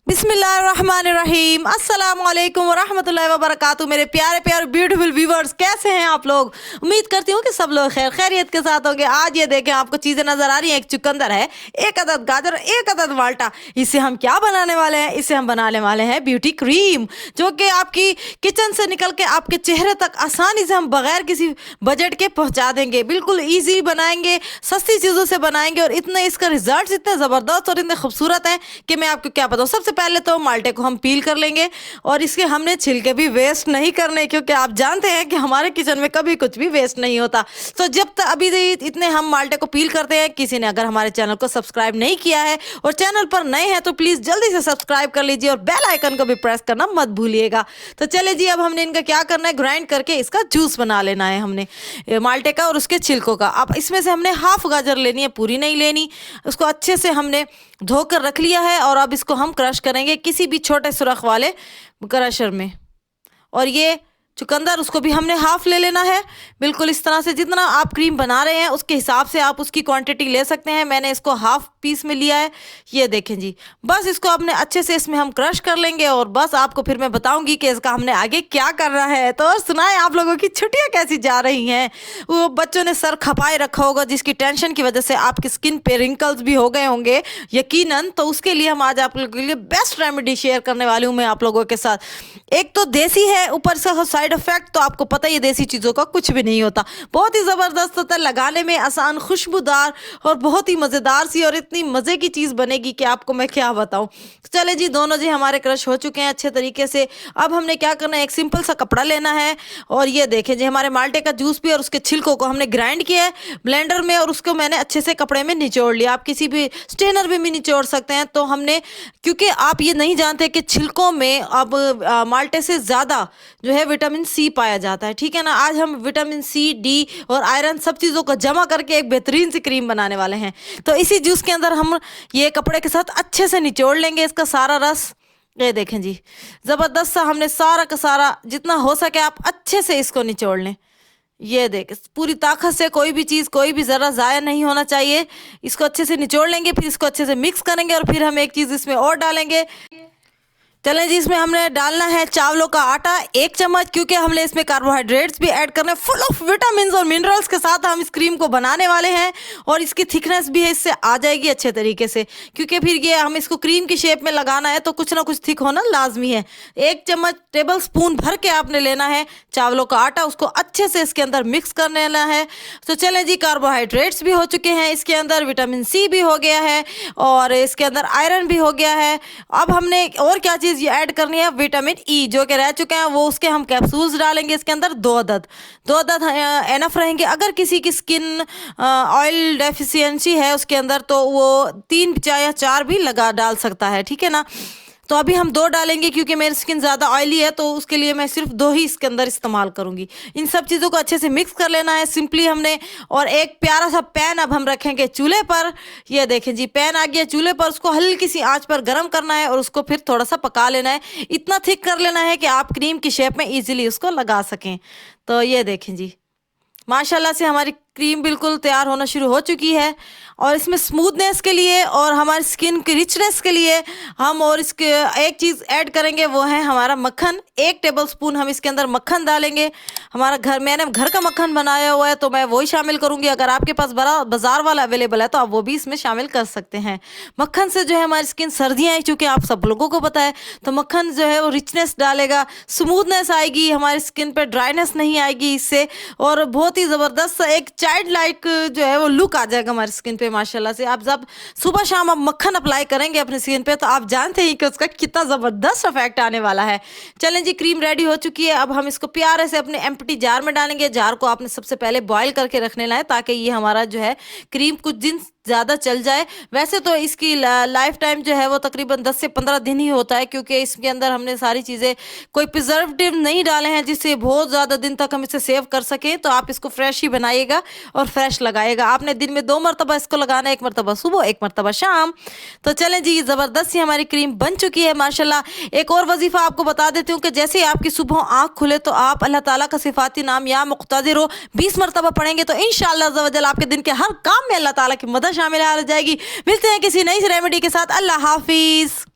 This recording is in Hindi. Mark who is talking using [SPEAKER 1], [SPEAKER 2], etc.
[SPEAKER 1] बिस्मिल्लाहिर्रहमानिर्रहीम अस्सलाम वालेकुम वरहमतुल्लाहि वबरकातुहू। मेरे प्यारे प्यारे ब्यूटीफुल व्यूवर्स, कैसे हैं आप लोग? उम्मीद करती हूँ कि सब लोग खैरियत के साथ होंगे। आज ये देखें, आपको चीज़ें नज़र आ रही हैं। एक चुकंदर है, एक अदद गाजर, एक अदद माल्टा। इससे हम क्या बनाने वाले हैं? इससे हम बनाने वाले हैं ब्यूटी क्रीम, जो कि आपकी किचन से निकल के आपके चेहरे तक आसानी से हम बगैर किसी बजट के पहुँचा देंगे। बिल्कुल ईजी बनाएंगे, सस्ती चीज़ों से बनाएंगे और इतने इसका रिजल्ट इतने ज़बरदस्त और इतने खूबसूरत हैं कि मैं आपको क्या बताऊँ। सबसे पहले तो माल्टे को हम पील कर लेंगे और इसके हमने छिलके भी वेस्ट नहीं करने, क्योंकि आप जानते हैं कि हमारे किचन में कभी कुछ भी वेस्ट नहीं होता। तो जब तक अभी इतने हम माल्टे को पील करते हैं, किसी ने अगर हमारे चैनल को सब्सक्राइब नहीं किया है और चैनल पर नए हैं तो प्लीज़ जल्दी से सब्सक्राइब कर लीजिए और बेल आइकन को भी प्रेस करना मत भूलिएगा। तो चले जी, अब हमने इनका क्या करना है, ग्राइंड करके इसका जूस बना लेना है हमने माल्टे का और उसके छिलकों का। अब इसमें से हमने हाफ गाजर लेनी है, पूरी नहीं लेनी। उसको अच्छे से हमने धोकर रख लिया है और अब इसको हम क्रश करेंगे किसी भी छोटे सुरख वाले क्रशर में। और ये चुकंदर, उसको भी हमने हाफ ले लेना है। बिल्कुल इस तरह से जितना आप क्रीम बना रहे हैं उसके हिसाब से आप उसकी क्वांटिटी ले सकते हैं। मैंने इसको हाफ पीस में लिया है, ये देखें जी। बस इसको अपने अच्छे से इसमें हम क्रश कर लेंगे और बस आपको फिर मैं बताऊंगी कि इसका हमने आगे क्या करना है। तो और सुनाएं, आप लोगों की छुट्टियां कैसी जा रही हैं? वो बच्चों ने सर खपाए रखा होगा, जिसकी टेंशन की वजह से आपकी स्किन पे रिंकल्स भी हो गए होंगे यकीनन। तो उसके लिए हम आज आप लोगों के लिए बेस्ट रेमेडी शेयर करने वाली हूँ मैं आप लोगों के साथ। एक तो देसी है, ऊपर से साइड इफेक्ट तो आपको पता ही है, देसी चीज़ों का कुछ भी नहीं होता। बहुत ही ज़बरदस्त होता है, लगाने में आसान, खुशबूदार और बहुत ही मज़ेदार सी और इतनी मज़े की चीज़ बनेगी कि आपको मैं क्या बताऊं। चले जी, दोनों जी हमारे क्रश हो चुके हैं अच्छे तरीके से। अब हमने क्या करना है, एक सिंपल सा कपड़ा लेना है और ये देखें जी, हमारे माल्टे का जूस भी और उसके छिलकों को हमने ग्राइंड किया है ब्लेंडर में और उसको मैंने अच्छे से कपड़े में निचोड़ लिया। आप किसी भी स्ट्रेनर में भी निचोड़ सकते हैं। तो हमने, क्योंकि आप ये नहीं जानते कि छिलकों में अब माल्टे से ज़्यादा जो है विटामिन सी पाया जाता है, ठीक है ना। आज हम विटामिन सी, डी और आयरन सब चीज़ों को जमा करके एक बेहतरीन सी क्रीम बनाने वाले हैं। तो इसी जूस के अंदर हम ये कपड़े के साथ अच्छे से निचोड़ लेंगे इसका सारा रस। ये देखें जी, ज़बरदस्त सा हमने सारा का सारा, जितना हो सके आप अच्छे से इसको निचोड़ लें। ये देख, पूरी ताकत से कोई भी चीज़, कोई भी ज़रा ज़ाया नहीं होना चाहिए। इसको अच्छे से निचोड़ लेंगे, फिर इसको अच्छे से मिक्स करेंगे और फिर हम एक चीज़ इसमें और डालेंगे। चलें जी, इसमें हमने डालना है चावलों का आटा 1 चम्मच, क्योंकि हमने इसमें कार्बोहाइड्रेट्स भी ऐड करने, फुल ऑफ विटामिन और मिनरल्स के साथ हम इस क्रीम को बनाने वाले हैं। और इसकी थिकनेस भी है, इससे आ जाएगी अच्छे तरीके से, क्योंकि फिर ये हम इसको क्रीम की शेप में लगाना है तो कुछ ना कुछ थिक होना लाजमी है। 1 चम्मच टेबल स्पून भर के आपने लेना है चावलों का आटा, उसको अच्छे से इसके अंदर मिक्स कर लेना है। तो चलें जी, कार्बोहाइड्रेट्स भी हो चुके हैं इसके अंदर, विटामिन सी भी हो गया है और इसके अंदर आयरन भी हो गया है। अब हमने और क्या चीज़ ये ऐड करनी है, विटामिन ई जो कि रह चुके हैं, वो उसके हम कैप्सूल्स डालेंगे इसके अंदर 2 अदद एनफ रहेंगे। अगर किसी की स्किन ऑयल डेफिशिएंसी है उसके अंदर तो वो 3 या 4 भी डाल सकता है, ठीक है ना। तो अभी हम 2 डालेंगे, क्योंकि मेरी स्किन ज़्यादा ऑयली है तो उसके लिए मैं सिर्फ 2 ही इसके अंदर इस्तेमाल करूँगी। इन सब चीज़ों को अच्छे से मिक्स कर लेना है सिंपली हमने। और एक प्यारा सा पैन अब हम रखेंगे चूल्हे पर। ये देखें जी, पैन आ गया चूल्हे पर, उसको हल्की सी आंच पर गर्म करना है और उसको फिर थोड़ा सा पका लेना है। इतना थिक कर लेना है कि आप क्रीम की शेप में ईजिली उसको लगा सकें। तो ये देखें जी, माशाल्लाह से हमारी क्रीम बिल्कुल तैयार होना शुरू हो चुकी है। और इसमें स्मूथनेस के लिए और हमारी स्किन की रिचनेस के लिए हम और इसके एक चीज़ ऐड करेंगे, वो है हमारा मक्खन। 1 टेबल स्पून हम इसके अंदर मक्खन डालेंगे। हमारा मैंने घर का मक्खन बनाया हुआ है तो मैं वही शामिल करूंगी। अगर आपके पास बड़ा बाजार वाला अवेलेबल है तो आप वो भी इसमें शामिल कर सकते हैं। मक्खन से जो है हमारी स्किन, सर्दियाँ हैं चूँकि आप सब लोगों को पता है, तो मक्खन जो है वो रिचनेस डालेगा, स्मूथनेस आएगी, हमारी स्किन पर ड्राइनेस नहीं आएगी इससे, और बहुत ही ज़बरदस्त एक चाइल्ड लाइक जो है वो लुक आ जाएगा हमारी स्किन पे माशाल्लाह से। आप जब सुबह शाम आप मक्खन अप्लाई करेंगे अपनी स्किन पे तो आप जानते हैं कि उसका कितना ज़बरदस्त इफेक्ट आने वाला है। चलें जी, क्रीम रेडी हो चुकी है। अब हम इसको प्यारे से अपने एम्प्टी जार में डालेंगे। जार को आपने सबसे पहले बॉईल करके रख लेना है ताकि ये हमारा जो है क्रीम कुछ दिन ज़्यादा चल जाए। वैसे तो इसकी लाइफ टाइम जो है वो तकरीबन 10 से 15 दिन ही होता है, क्योंकि इसके अंदर हमने सारी चीज़ें, कोई प्रिजर्वेटिव नहीं डाले हैं जिससे बहुत ज़्यादा दिन तक हम इसे सेव कर सकें। तो आप इसको फ्रेश ही बनाइएगा और फ्रेश लगाइएगा। आपने दिन में 2 मरतबा इसको लगाना है, 1 मरतबा सुबह, 1 मरतबा शाम। तो चलें जी, ज़बरदस्त सी हमारी क्रीम बन चुकी है माशाल्लाह। एक और वजीफ़ा आपको बता देती हूँ कि जैसे ही आपकी सुबह आँख खुले तो आप अल्लाह ताला का सिफाती नाम या मुक़्तदिर हो 20 मरतबा पढ़ेंगे तो इंशाअल्लाह अज़्ज़ा वजल आपके दिन के हर काम में अल्लाह ताला की मदद शामिल आ जाएगी। मिलते हैं किसी नई रेमेडी के साथ। अल्लाह हाफिज़।